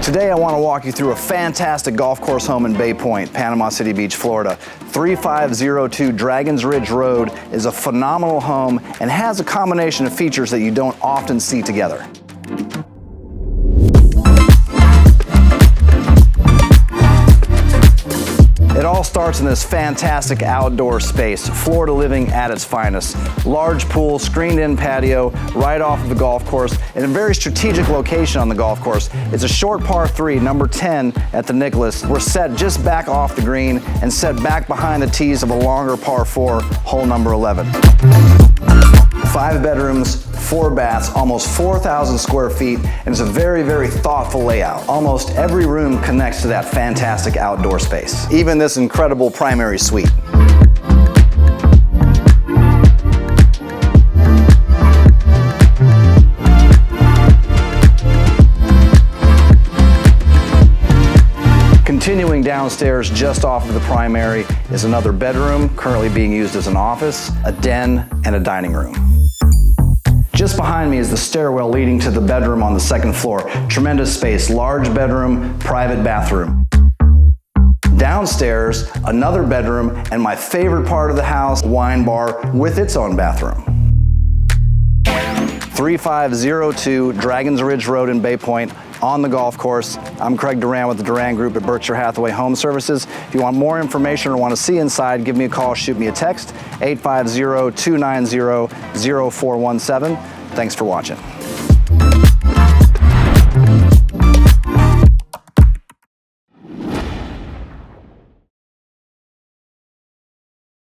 Today I want to walk you through a fantastic golf course home in Bay Point, Panama City Beach, Florida. 3502 Dragons Ridge Road is a phenomenal home and has a combination of features that you don't often see together. It all starts in this fantastic outdoor space, Florida living at its finest. Large pool, screened-in patio, right off of the golf course, in a very strategic location on the golf course. It's a short par 3, number 10 at the Nicholas. We're set just back off the green and set back behind the tees of a longer par 4, hole number 11. 5 bedrooms, 4 baths, almost 4,000 square feet, and it's a very, very thoughtful layout. Almost every room connects to that fantastic outdoor space, even this incredible primary suite. Continuing downstairs just off of the primary is another bedroom, currently being used as an office, a den, and a dining room. Just behind me is the stairwell leading to the bedroom on the second floor. Tremendous space, large bedroom, private bathroom. Downstairs, another bedroom, and my favorite part of the house, wine bar with its own bathroom. 3502 Dragons Ridge Road in Bay Point on the golf course. I'm Craig Duran with the Duran Group at Berkshire Hathaway Home Services. If you want more information or want to see inside, give me a call, shoot me a text, 850-290-0417. Thanks for watching.